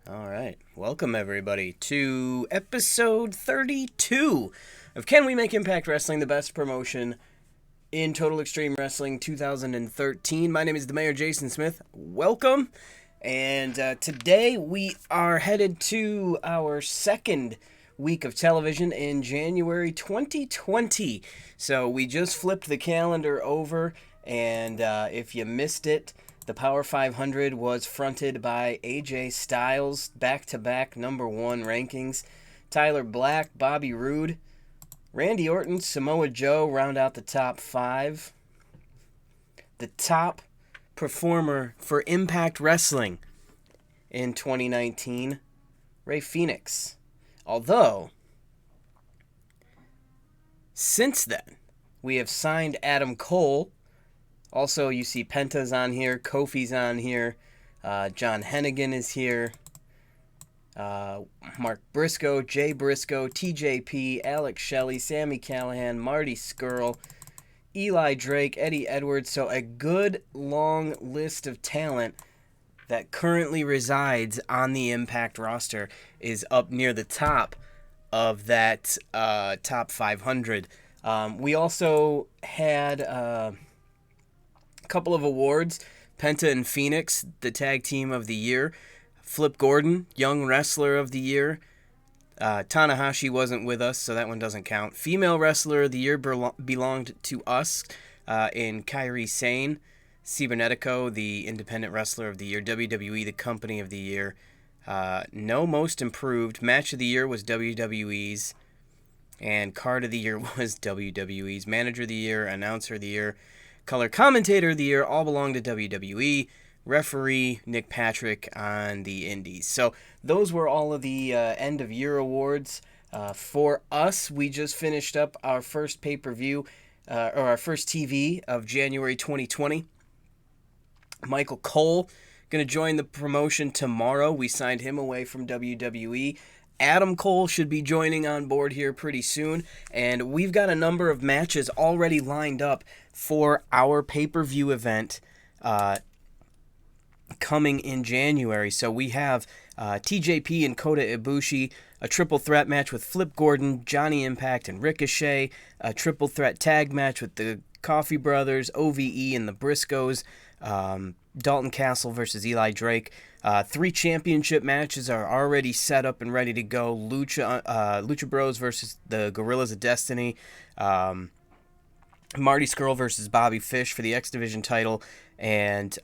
All right. Welcome, everybody, to episode 32 of Can We Make Impact Wrestling the best promotion in Total Extreme Wrestling 2013? My name is the Mayor, Jason Smith. Welcome. And today we are headed to our second week of television in January 2020. So we just flipped the calendar over, and if you missed it, the Power 500 was fronted by AJ Styles, back-to-back number one rankings. Tyler Black, Bobby Roode, Randy Orton, Samoa Joe round out the top five. The top performer for Impact Wrestling in 2019, Rey Fenix. Although, since then, we have signed Adam Cole. Also, you see Penta's on here, Kofi's on here, John Hennigan is here, Mark Briscoe, Jay Briscoe, TJP, Alex Shelley, Sami Callihan, Marty Scurll, Eli Drake, Eddie Edwards. So a good long list of talent that currently resides on the Impact roster is up near the top of that top 500. We also had couple of awards. Penta and Phoenix, the tag team of the year. Flip Gordon, young wrestler of the year. Tanahashi wasn't with us, so that one doesn't count. Female wrestler of the year belonged to us in Kairi Sane. Cibernetico, the independent wrestler of the year. WWE, the company of the year. No most improved. Match of the year was WWE's. And card of the year was WWE's. Manager of the year, announcer of the year, color commentator of the year all belong to WWE. Referee Nick Patrick on the Indies. So those were all of the end of year awards. For us, we just finished up our first pay-per-view, or our first TV of January 2020. Michael Cole going to join the promotion tomorrow. We signed him away from WWE. Adam Cole should be joining on board here pretty soon, and we've got a number of matches already lined up for our pay-per-view event coming in January. So we have TJP and Kota Ibushi, a triple threat match with Flip Gordon, Johnny Impact, and Ricochet, a triple threat tag match with the Coffey Brothers, OVE, and the Briscoes, Dalton Castle versus Eli Drake. 3 championship matches are already set up and ready to go. Lucha Bros versus the Gorillas of Destiny. Marty Scurll versus Bobby Fish for the X Division title. And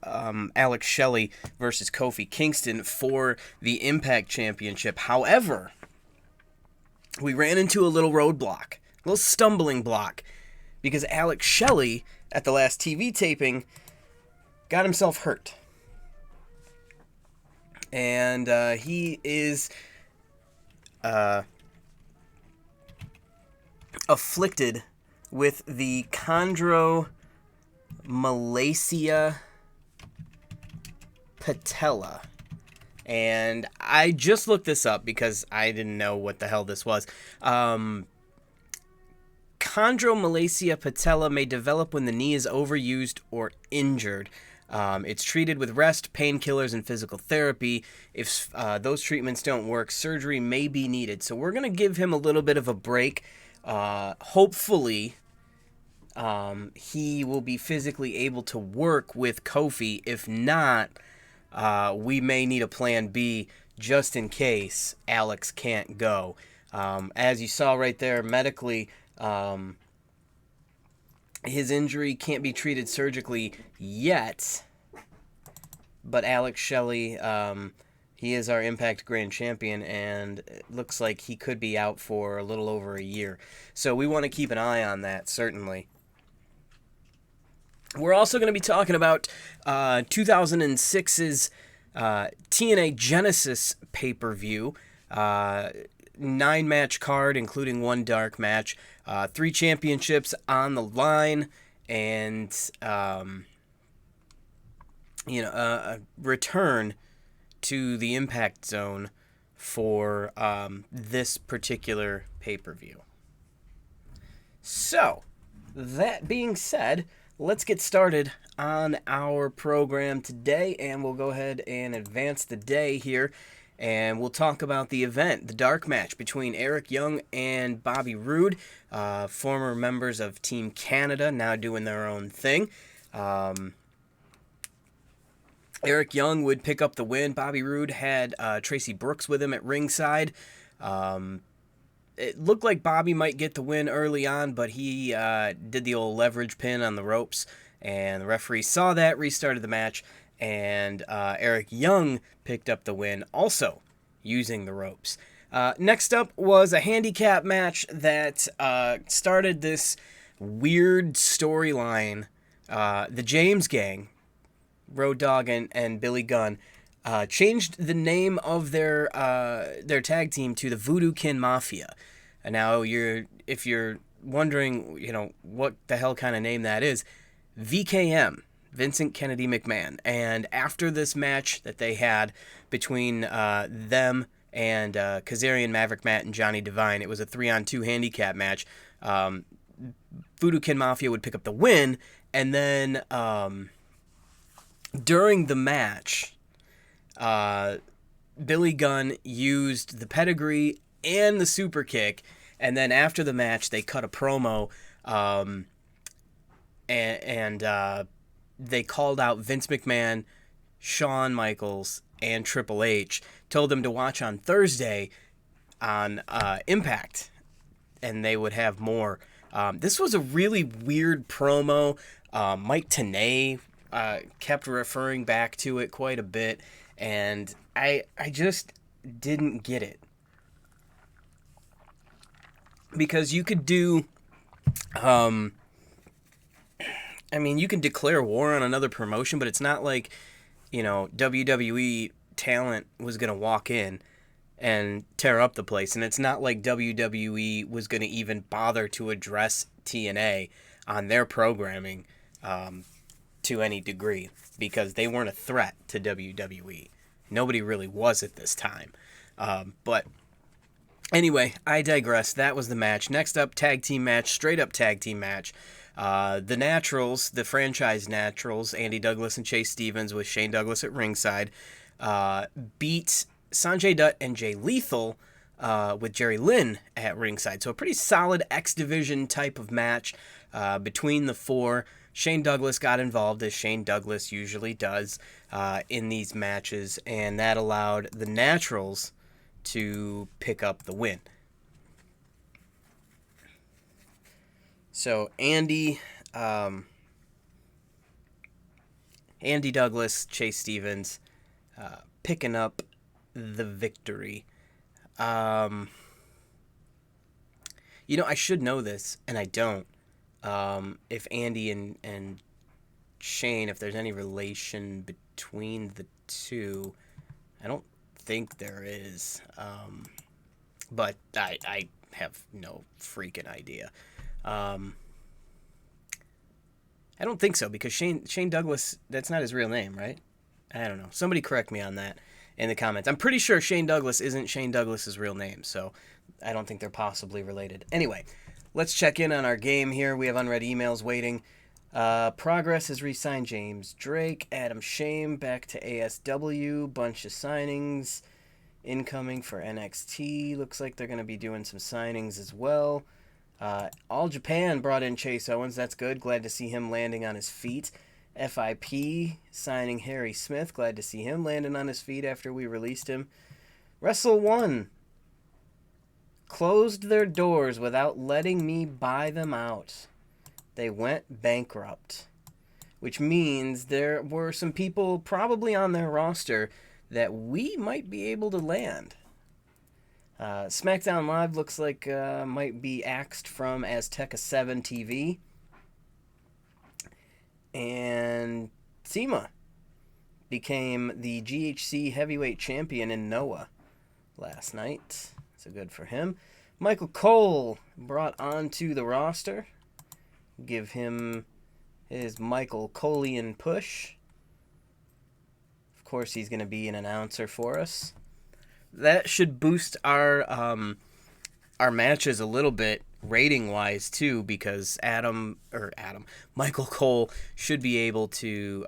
Alex Shelley versus Kofi Kingston for the Impact Championship. However, we ran into a little roadblock, a little stumbling block, because Alex Shelley, at the last TV taping, got himself hurt. And he is afflicted with the chondromalacia patella. And I just looked this up because I didn't know what the hell this was. Chondromalacia patella may develop when the knee is overused or injured. It's treated with rest, painkillers, and physical therapy. If those treatments don't work, surgery may be needed. So we're going to give him a little bit of a break. Hopefully, he will be physically able to work with Kofi. If not, we may need a plan B just in case Alex can't go. As you saw right there, medically, his injury can't be treated surgically yet, but Alex Shelley, he is our Impact Grand Champion, and it looks like he could be out for a little over a year. So we want to keep an eye on that, certainly. We're also going to be talking about 2006's TNA Genesis pay-per-view. 9-match card, including 1 dark match. 3 championships on the line, and a return to the Impact Zone for this particular pay-per-view. So, that being said, let's get started on our program today, and we'll go ahead and advance the day here. And we'll talk about the event, the dark match between Eric Young and Bobby Roode, former members of Team Canada, now doing their own thing. Eric Young would pick up the win. Bobby Roode had Tracy Brooks with him at ringside. It looked like Bobby might get the win early on, but he did the old leverage pin on the ropes, and the referee saw that, restarted the match, and Eric Young picked up the win, also using the ropes. Next up was a handicap match that started this weird storyline. The James Gang, Road Dogg and Billy Gunn, changed the name of their tag team to the Voodoo Kin Mafia. And now if you're wondering, what the hell kind of name that is, VKM, Vincent Kennedy McMahon. And after this match that they had between them and Kazarian, Maverick Matt, and Johnny Devine, it was a 3-on-2 handicap match. Voodoo Kin Mafia would pick up the win, and then during the match, Billy Gunn used the pedigree and the super kick, and then after the match, they cut a promo, and they called out Vince McMahon, Shawn Michaels, and Triple H, told them to watch on Thursday on Impact, and they would have more. This was a really weird promo. Mike Tenay kept referring back to it quite a bit, and I just didn't get it. Because you could do, you can declare war on another promotion, but it's not like, WWE talent was going to walk in and tear up the place, and it's not like WWE was going to even bother to address TNA on their programming to any degree, because they weren't a threat to WWE. Nobody really was at this time. But anyway, I digress. That was the match. Next up, tag team match, straight up tag team match. The Naturals, the franchise Naturals, Andy Douglas and Chase Stevens with Shane Douglas at ringside, beat Sanjay Dutt and Jay Lethal with Jerry Lynn at ringside. So a pretty solid X Division type of match between the four. Shane Douglas got involved, as Shane Douglas usually does in these matches, and that allowed the Naturals to pick up the win. So Andy Douglas, Chase Stevens, picking up the victory. I should know this, and I don't. If Andy and Shane, if there's any relation between the two. I don't think there is. But I have no freaking idea. I don't think so, because Shane Douglas, that's not his real name, right? I don't know. Somebody correct me on that in the comments. I'm pretty sure Shane Douglas isn't Shane Douglas's real name, so I don't think they're possibly related. Anyway, let's check in on our game here. We have unread emails waiting. Progress has re-signed James Drake, Adam Shame back to ASW, bunch of signings incoming for NXT. Looks like they're going to be doing some signings as well. All Japan brought in Chase Owens. That's good. Glad to see him landing on his feet. FIP signing Harry Smith. Glad to see him landing on his feet after we released him. Wrestle One closed their doors without letting me buy them out. They went bankrupt, which means there were some people probably on their roster that we might be able to land. SmackDown Live looks like might be axed from Azteca 7 TV. And Sema became the GHC heavyweight champion in Noah last night. So good for him. Michael Cole brought onto the roster. Give him his Michael Colean push. Of course, he's going to be an announcer for us. That should boost our matches a little bit rating wise too, because Michael Cole should be able to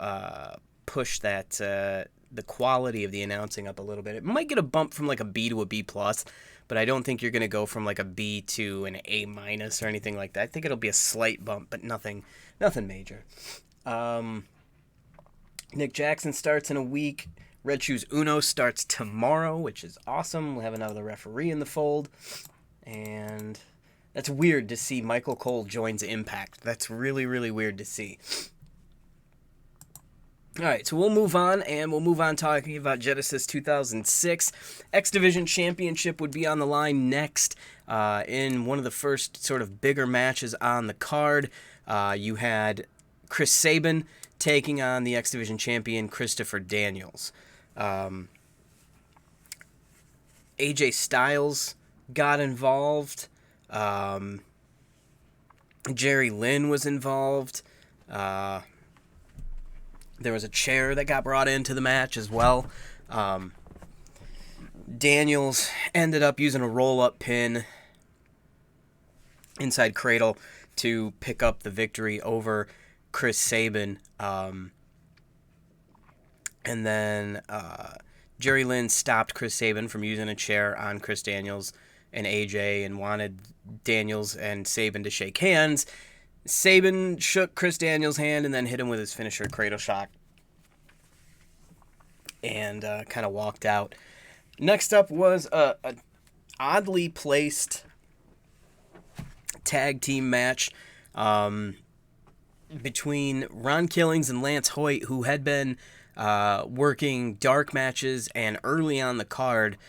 push that the quality of the announcing up a little bit. It might get a bump from like a B to a B plus, but I don't think you're going to go from like a B to an A minus or anything like that. I think it'll be a slight bump, but nothing major. Nick Jackson starts in a week. Red Shoes Uno starts tomorrow, which is awesome. We'll have another referee in the fold. And that's weird to see Michael Cole joins Impact. That's really, really weird to see. All right, so we'll move on, and we'll move on talking about Genesis 2006. X Division Championship would be on the line next in one of the first sort of bigger matches on the card. You had Chris Sabin taking on the X Division champion Christopher Daniels. AJ Styles got involved. Jerry Lynn was involved. There was a chair that got brought into the match as well. Daniels ended up using a roll-up pin inside Cradle to pick up the victory over Chris Sabin. And then Jerry Lynn stopped Chris Sabin from using a chair on Chris Daniels and AJ and wanted Daniels and Sabin to shake hands. Sabin shook Chris Daniels' hand and then hit him with his finisher, Cradle Shock, and kind of walked out. Next up was a oddly placed tag team match between Ron Killings and Lance Hoyt, who had been working dark matches and early on the card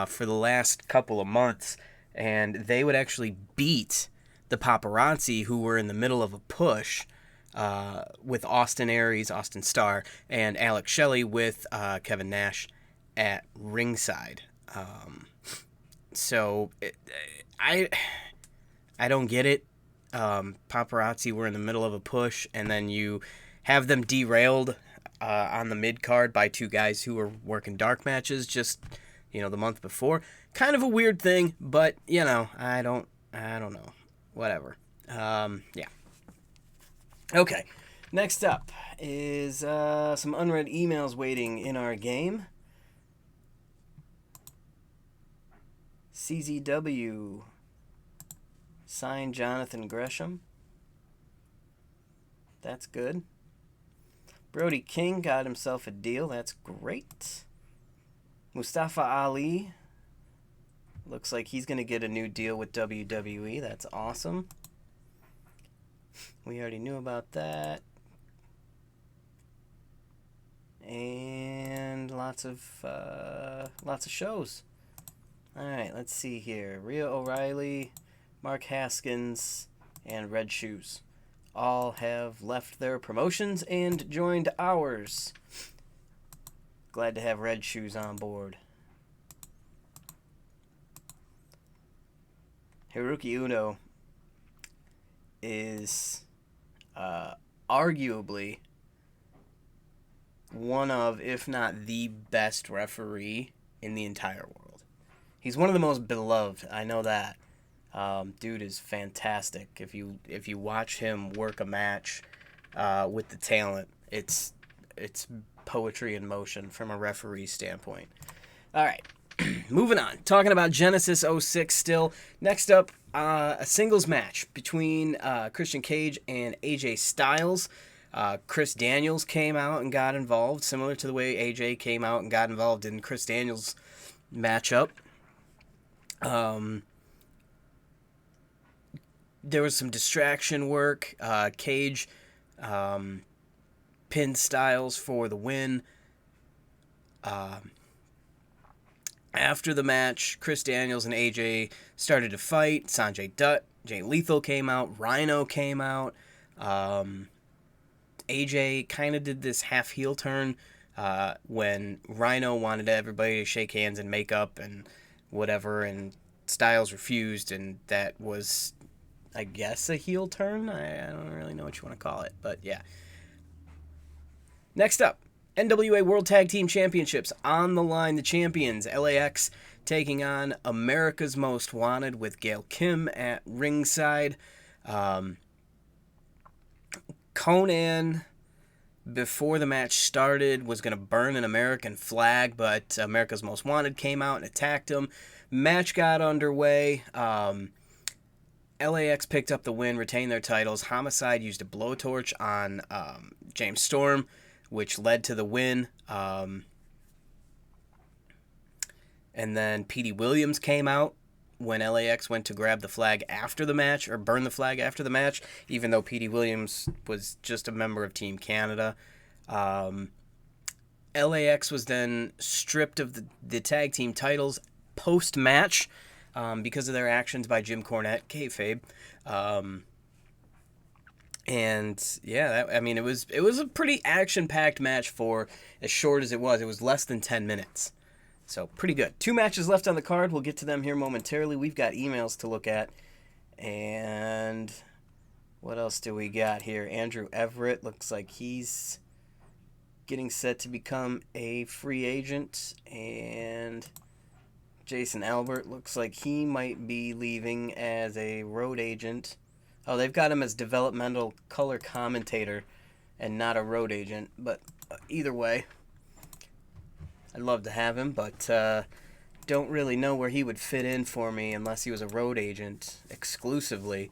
for the last couple of months, and they would actually beat the Paparazzi, who were in the middle of a push with Austin Aries, Austin Starr, and Alex Shelley with Kevin Nash at ringside. I don't get it. Paparazzi were in the middle of a push, and then you have them derailed on the mid-card by two guys who were working dark matches just, the month before. Kind of a weird thing, but, I don't know. Whatever. Yeah. Okay. Next up is some unread emails waiting in our game. CZW signed Jonathan Gresham. That's good. Brody King got himself a deal. That's great. Mustafa Ali looks like he's going to get a new deal with WWE. That's awesome. We already knew about that. And lots of shows. All right, let's see here. Rhea O'Reilly, Mark Haskins, and Red Shoes all have left their promotions and joined ours. Glad to have Red Shoes on board. Hiroki Uno is arguably one of, if not the best referee in the entire world. He's one of the most beloved. I know that. Dude is fantastic. If you watch him work a match with the talent, it's poetry in motion from a referee standpoint. All right. Moving on. Talking about Genesis 06 still. Next up, a singles match between Christian Cage and AJ Styles. Chris Daniels came out and got involved, similar to the way AJ came out and got involved in Chris Daniels' matchup. There was some distraction work. Cage pinned Styles for the win. After the match, Chris Daniels and AJ started to fight. Sanjay Dutt, Jay Lethal came out. Rhino came out. AJ kind of did this half heel turn when Rhino wanted everybody to shake hands and make up and whatever, and Styles refused, and that was, I guess, a heel turn. I don't really know what you want to call it, but yeah. Next up, NWA World Tag Team Championships on the line. The champions, LAX, taking on America's Most Wanted with Gail Kim at ringside. Conan before the match started, was going to burn an American flag, but America's Most Wanted came out and attacked him. Match got underway. LAX picked up the win, retained their titles. Homicide used a blowtorch on James Storm, which led to the win. And then Petey Williams came out when LAX went to grab the flag after the match, or burn the flag after the match, even though Petey Williams was just a member of Team Canada. LAX was then stripped of the tag team titles post-match because of their actions by Jim Cornette, kayfabe. And yeah, it was a pretty action-packed match for as short as it was. It was less than 10 minutes. So, pretty good. 2 matches left on the card. We'll get to them here momentarily. We've got emails to look at. And what else do we got here? Andrew Everett looks like he's getting set to become a free agent. And Jason Albert looks like he might be leaving as a road agent. Oh, they've got him as developmental color commentator and not a road agent. But either way, I'd love to have him, but don't really know where he would fit in for me unless he was a road agent exclusively,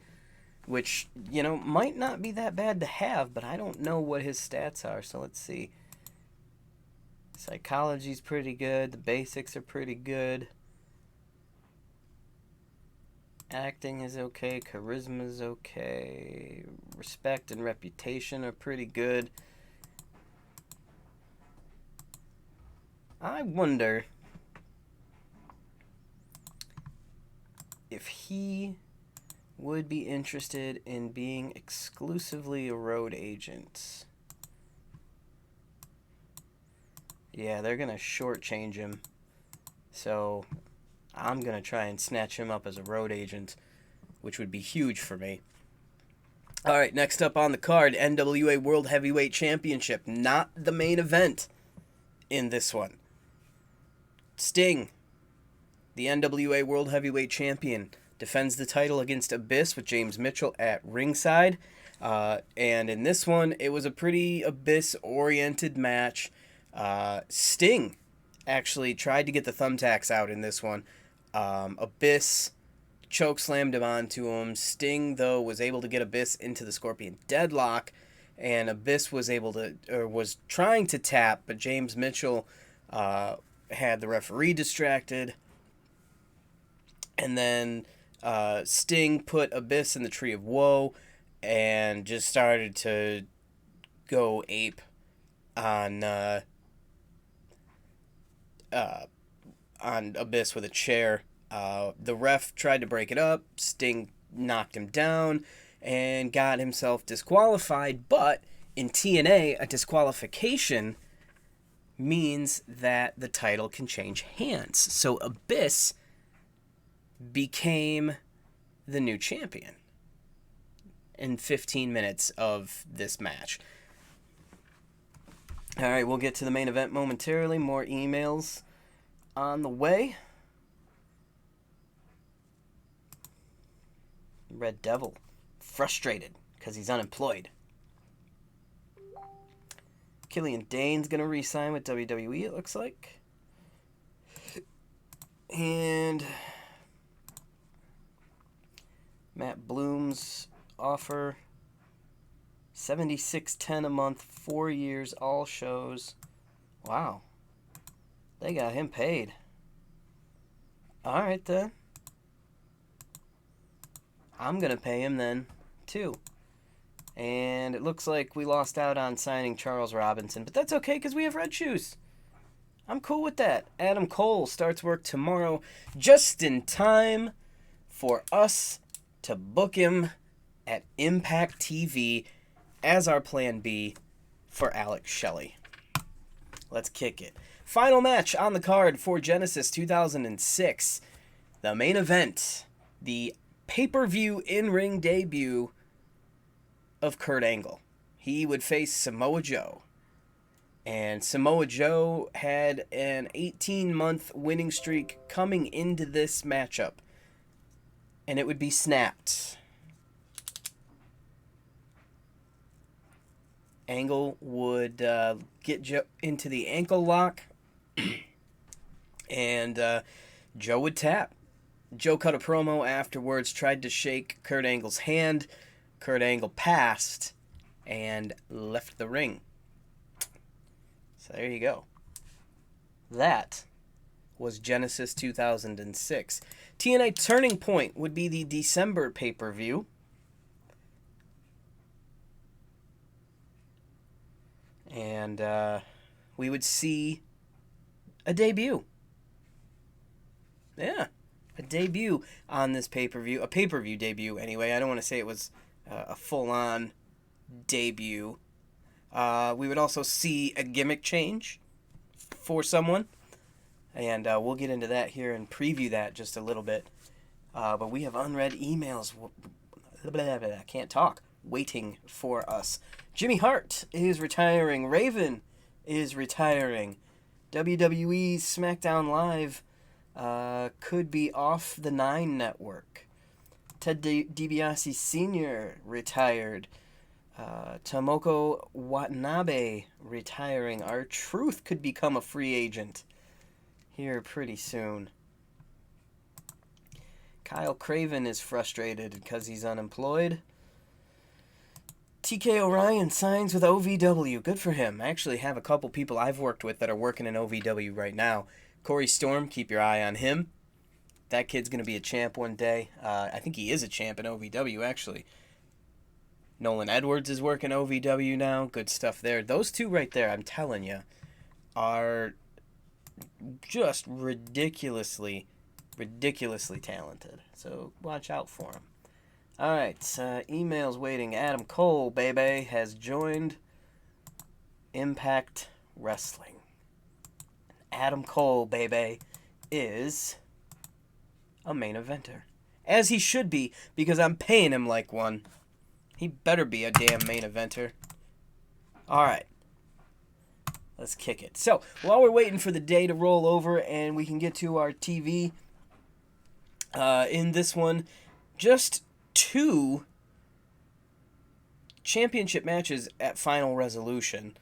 which, might not be that bad to have, but I don't know what his stats are, so let's see. Psychology's pretty good. The basics are pretty good. Acting is okay. Charisma is okay. Respect and reputation are pretty good. I wonder if he would be interested in being exclusively a road agent. Yeah, they're going to shortchange him. So I'm going to try and snatch him up as a road agent, which would be huge for me. All right, next up on the card, NWA World Heavyweight Championship. Not the main event in this one. Sting, the NWA World Heavyweight Champion, defends the title against Abyss with James Mitchell at ringside. And in this one, it was a pretty Abyss-oriented match. Sting actually tried to get the thumbtacks out in this one. Abyss chokeslammed him onto him. Sting, though, was able to get Abyss into the Scorpion Deadlock. And Abyss was trying to tap, but James Mitchell had the referee distracted, and then Sting put Abyss in the Tree of Woe and just started to go ape on Abyss with a chair. The ref tried to break it up. Sting knocked him down and got himself disqualified, but in TNA, a disqualification means that the title can change hands. So Abyss became the new champion in 15 minutes of this match. All right, we'll get to the main event momentarily. More emails on the way. Red Devil, frustrated because he's unemployed. Killian Dane's going to re-sign with WWE, it looks like. And Matt Bloom's offer, $76.10 a month, 4 years, all shows. Wow. They got him paid. All right, then. I'm going to pay him then, too. And it looks like we lost out on signing Charles Robinson, but that's okay because we have Red Shoes. I'm cool with that. Adam Cole starts work tomorrow, just in time for us to book him at Impact TV as our plan B for Alex Shelley. Let's kick it. Final match on the card for Genesis 2006. The main event, the pay-per-view in-ring debut of Kurt Angle. He would face Samoa Joe. And Samoa Joe had an 18-month winning streak coming into this matchup. And it would be snapped. Angle would get Joe into the ankle lock, and Joe would tap. Joe cut a promo afterwards, tried to shake Kurt Angle's hand. Kurt Angle passed and left the ring. So there you go. That was Genesis 2006. TNA Turning Point would be the December pay-per-view. And we would see a debut. Yeah, a debut on this pay-per-view. A pay-per-view debut, anyway. I don't want to say it was a full-on debut. We would also see a gimmick change for someone. And we'll get into that here and preview that just a little bit. But we have unread emails. I can't talk. Waiting for us. Jimmy Hart is retiring. Raven is retiring. WWE SmackDown Live could be off the 9 network. Ted DiBiase Sr. retired. Tomoko Watanabe retiring. R-Truth could become a free agent here pretty soon. Kyle Craven is frustrated because he's unemployed. TK Orion signs with OVW. Good for him. I actually have a couple people I've worked with that are working in OVW right now. Corey Storm, keep your eye on him. That kid's going to be a champ one day. I think he is a champ in OVW, actually. Nolan Edwards is working OVW now. Good stuff there. Those two right there, I'm telling you, are just ridiculously talented. So watch out for them. All right, emails waiting. Adam Cole, baby, has joined Impact Wrestling. Adam Cole, baby, is a main eventer. As he should be, because I'm paying him like one. He better be a damn main eventer. All right. Let's kick it. So, while we're waiting for the day to roll over and we can get to our TV, in this one, just 2 championship matches at Final Resolution.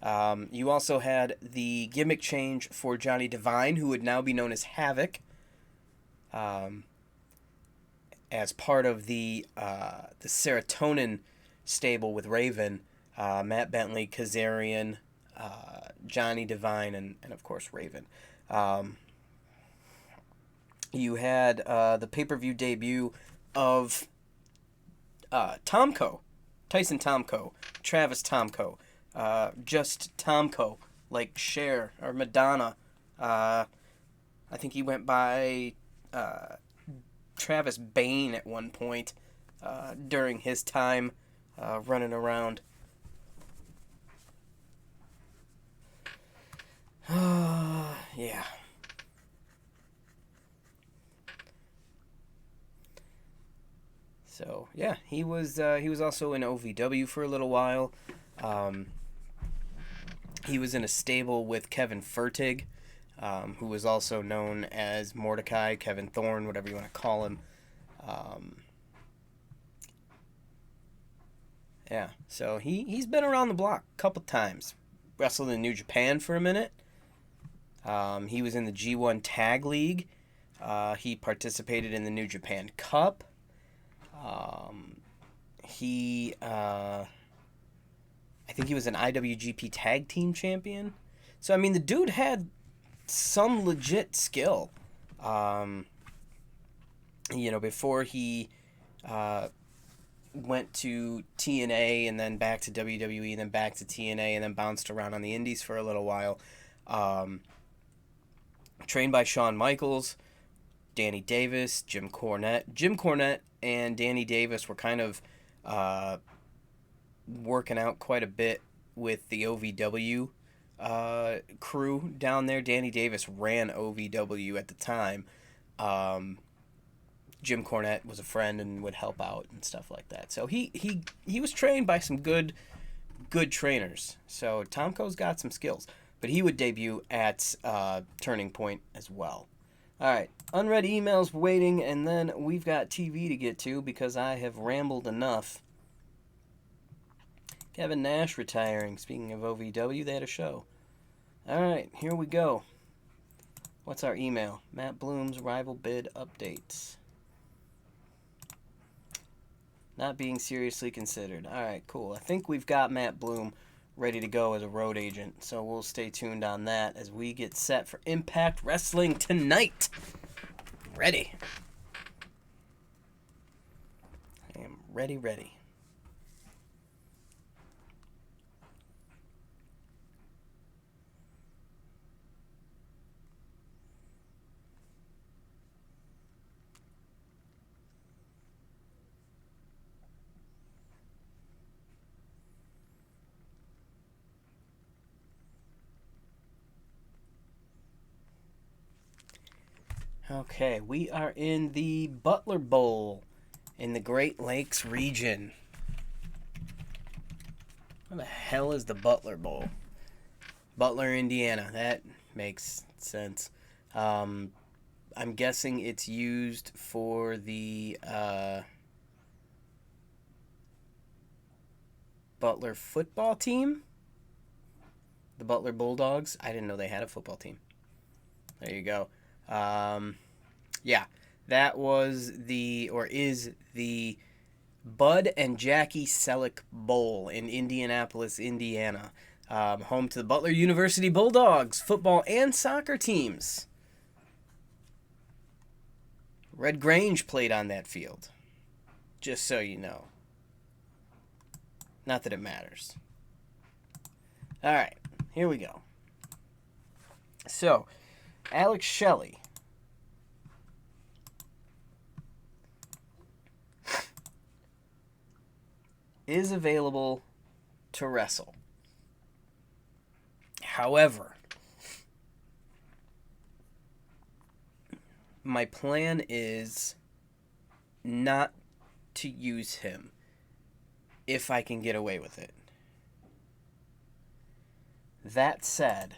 You also had the gimmick change for Johnny Devine, who would now be known as Havoc, as part of the Serotonin stable with Raven, Matt Bentley, Kazarian, Johnny Devine, and of course Raven. You had the pay-per-view debut of Tomko, Tyson Tomko, Travis Tomko, just Tomko, like Cher or Madonna. I think he went by Travis Bane at one point during his time running around. Yeah. So yeah, he was also in OVW for a little while. He was in a stable with Kevin Fertig, who was also known as Mordecai, Kevin Thorne, whatever you want to call him. Yeah, so he's been around the block a couple times. Wrestled in New Japan for a minute. He was in the G1 Tag League. He participated in the New Japan Cup. I think he was an IWGP Tag Team Champion. So, I mean, the dude had some legit skill. Before he went to TNA and then back to WWE and then back to TNA and then bounced around on the indies for a little while. Trained by Shawn Michaels, Danny Davis, Jim Cornette. Jim Cornette and Danny Davis were kind of working out quite a bit with the OVW crew down there. Danny Davis ran OVW at the time. Jim Cornette was a friend and would help out and stuff like that. So he was trained by some good trainers. So Tomko's got some skills. But he would debut at Turning Point as well. All right, unread emails waiting, and then we've got TV to get to because I have rambled enough. Kevin Nash retiring. Speaking of OVW, they had a show. Alright, here we go. What's our email? Matt Bloom's rival bid updates. Not being seriously considered. Alright, cool. I think we've got Matt Bloom ready to go as a road agent, so we'll stay tuned on that as we get set for Impact Wrestling tonight. Ready. I am ready. Okay, we are in the Butler Bowl in the Great Lakes region. Where the hell is the Butler Bowl? Butler, Indiana. That makes sense. I'm guessing it's used for the Butler football team? The Butler Bulldogs? I didn't know they had a football team. There you go. Yeah, that was is the Bud and Jackie Selleck Bowl in Indianapolis, Indiana. Home to the Butler University Bulldogs football and soccer teams. Red Grange played on that field, just so you know. Not that it matters. All right, here we go. So, Alex Shelley is available to wrestle. However, my plan is not to use him if I can get away with it. That said,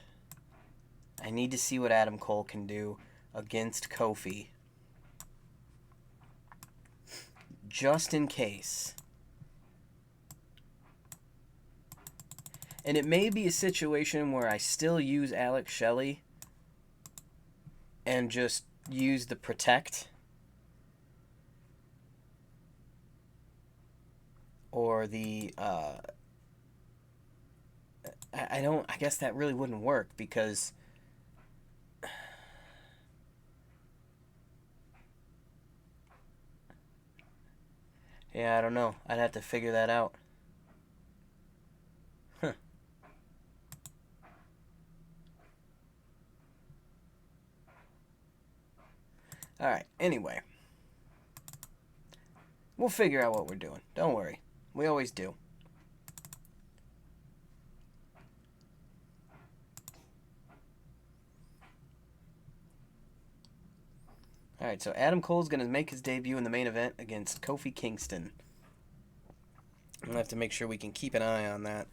I need to see what Adam Cole can do against Kofi. Just in case. And it may be a situation where I still use Alex Shelley and just use the Protect. Or the, I guess that really wouldn't work because yeah, I don't know. I'd have to figure that out. Huh. Alright, anyway. We'll figure out what we're doing. Don't worry. We always do. Alright, so Adam Cole's going to make his debut in the main event against Kofi Kingston. We'll have to make sure we can keep an eye on that.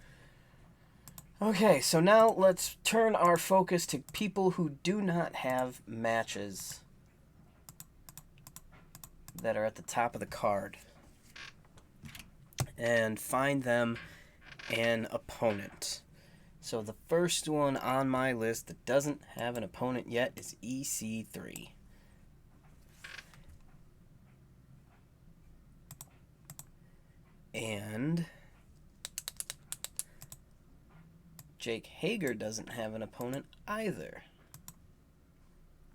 Okay, so now let's turn our focus to people who do not have matches that are at the top of the card. And find them an opponent. So the first one on my list that doesn't have an opponent yet is EC3. And Jake Hager doesn't have an opponent either.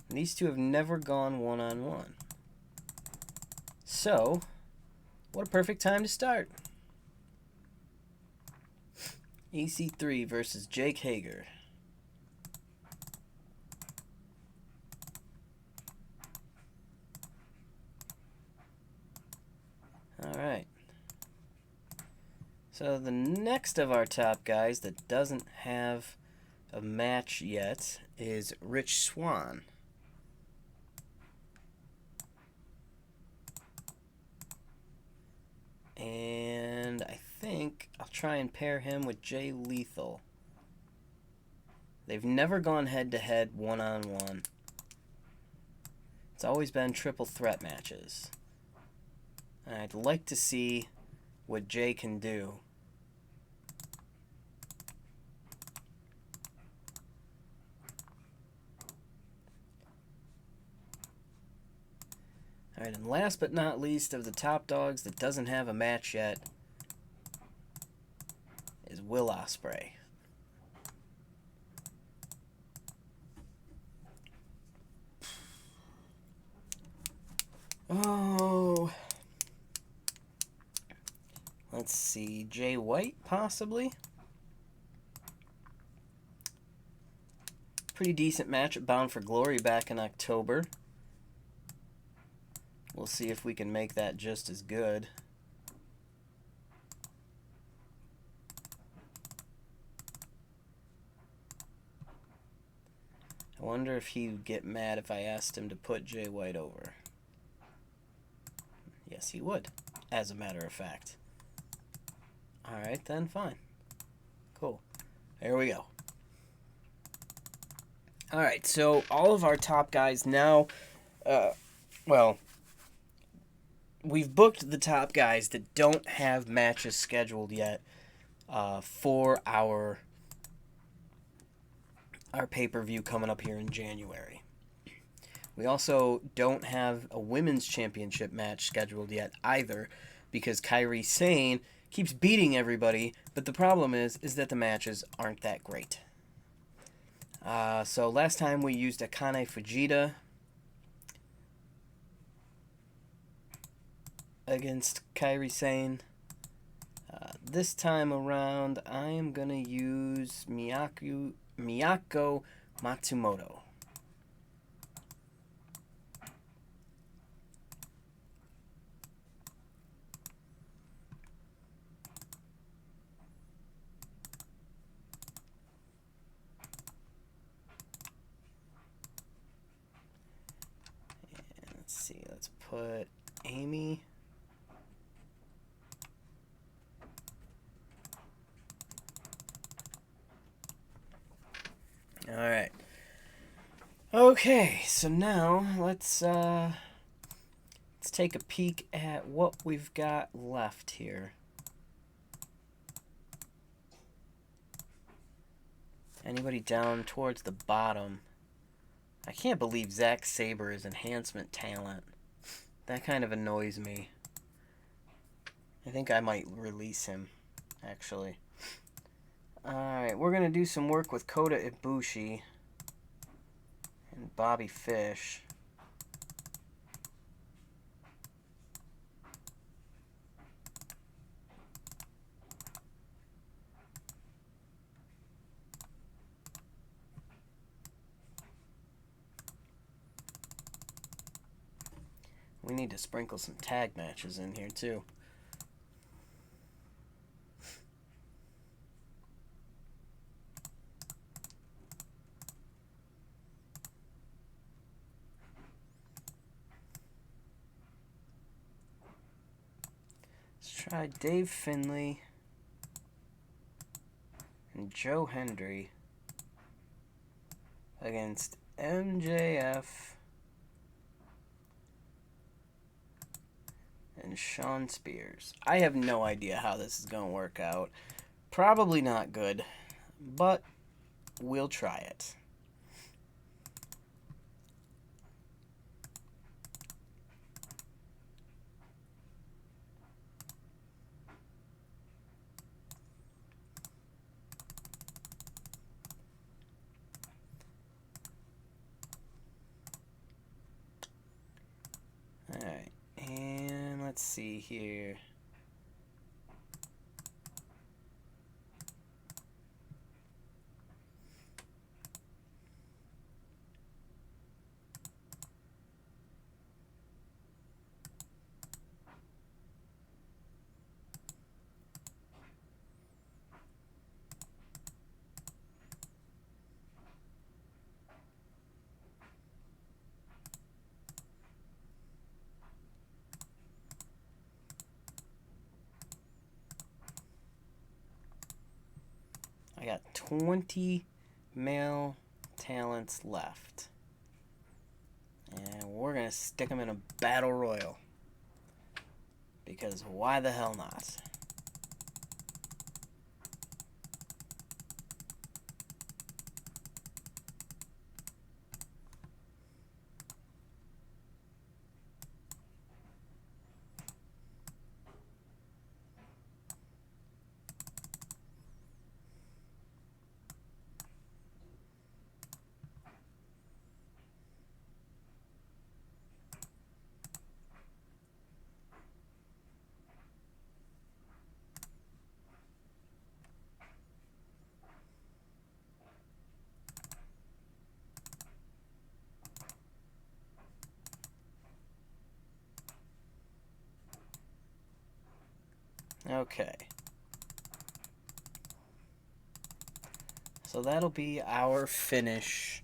And these two have never gone one-on-one. So, what a perfect time to start. EC3 versus Jake Hager. Alright. So the next of our top guys that doesn't have a match yet is Rich Swann. And I think I'll try and pair him with Jay Lethal. They've never gone head-to-head one-on-one. It's always been triple threat matches. I'd like to see what Jay can do Alright, and last but not least of the top dogs that doesn't have a match yet is Will Ospreay. Oh, let's see, Jay White possibly. Pretty decent match at Bound for Glory back in October. We'll see if we can make that just as good. I wonder if he would get mad if I asked him to put Jay White over. Yes, he would, as a matter of fact. Alright then, fine. Cool. There we go. Alright, so all of our top guys now, well, we've booked the top guys that don't have matches scheduled yet for our pay-per-view coming up here in January. We also don't have a women's championship match scheduled yet either, because Kairi Sane keeps beating everybody, but the problem is that the matches aren't that great. So last time we used Akane Fujita against Kairi Sane. This time around, I am going to use Miyako Matsumoto. And let's see, let's put Amy. Alright. Okay, so now let's take a peek at what we've got left here. Anybody down towards the bottom? I can't believe Zack Sabre is enhancement talent. That kind of annoys me. I think I might release him, actually. Alright, we're going to do some work with Kota Ibushi and Bobby Fish. We need to sprinkle some tag matches in here, too. Let's try Dave Finlay and Joe Hendry against MJF and Shawn Spears. I have no idea how this is going to work out. Probably not good, but we'll try it. Alright, and let's see here. I got 20 male talents left. And we're going to stick them in a battle royal. Because why the hell not? Okay. So that'll be our finish.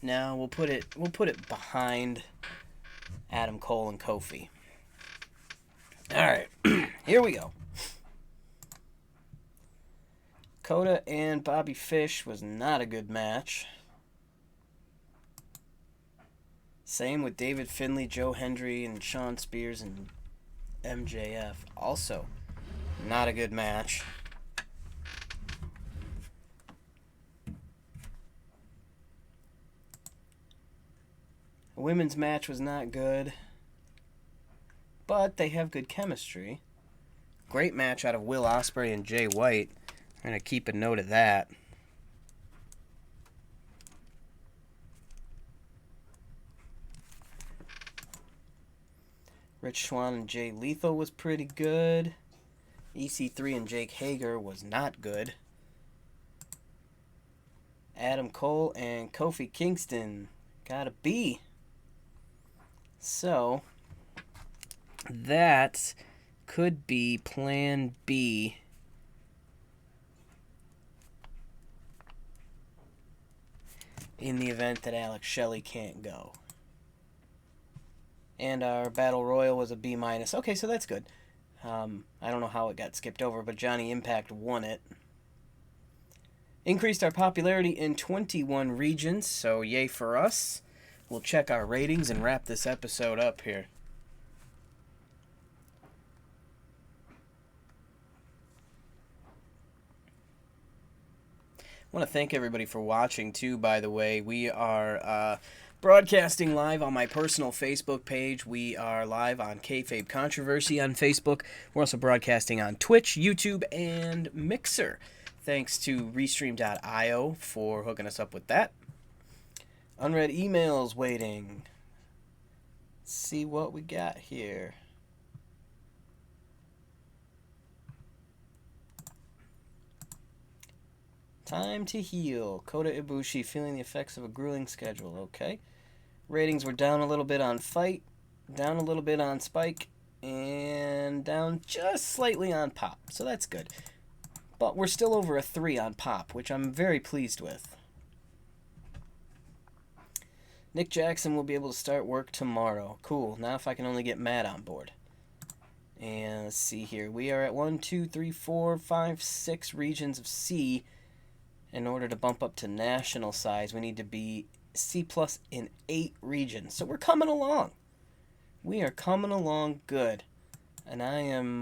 Now we'll put it behind Adam Cole and Kofi. All right. Here we go. Kota and Bobby Fish was not a good match. Same with David Finlay, Joe Hendry, and Shawn Spears and MJF. Also, not a good match. The women's match was not good, but they have good chemistry. Great match out of Will Ospreay and Jay White. I'm going to keep a note of that. Rich Swann and Jay Lethal was pretty good. EC3 and Jake Hager was not good. Adam Cole and Kofi Kingston got a B. So, that could be Plan B. In the event that Alex Shelley can't go. And our Battle Royal was a B-. Okay, so that's good. I don't know how it got skipped over, but Johnny Impact won it. Increased our popularity in 21 regions, so yay for us. We'll check our ratings and wrap this episode up here. I want to thank everybody for watching, too, by the way. We are broadcasting live on my personal Facebook page. We are live on Kayfabe Controversy on Facebook. We're also broadcasting on Twitch, YouTube, and Mixer. Thanks to Restream.io for hooking us up with that. Unread emails waiting. Let's see what we got here. Time to heal. Kota Ibushi feeling the effects of a grueling schedule. Okay. Ratings were down a little bit on Fight, down a little bit on Spike, and down just slightly on Pop. So that's good. But we're still over a 3 on Pop, which I'm very pleased with. Nick Jackson will be able to start work tomorrow. Cool. Now if I can only get Matt on board. And let's see here. We are at 1, 2, 3, 4, 5, 6 regions of C. In order to bump up to national size, we need to be C+ in 8 regions. So we're coming along. We are coming along good. And I am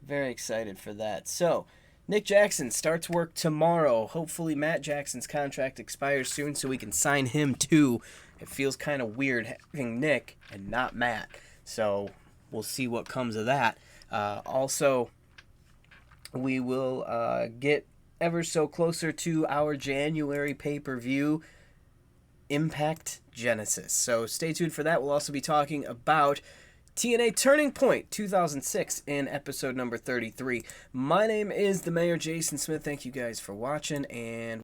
very excited for that. So, Nick Jackson starts work tomorrow. Hopefully Matt Jackson's contract expires soon so we can sign him too. It feels kind of weird having Nick and not Matt. So, we'll see what comes of that. Also, we will get ever so closer to our January pay-per-view, Impact Genesis. So stay tuned for that. We'll also be talking about TNA Turning Point 2006 in episode number 33. My name is the Mayor Jason Smith. Thank you guys for watching, and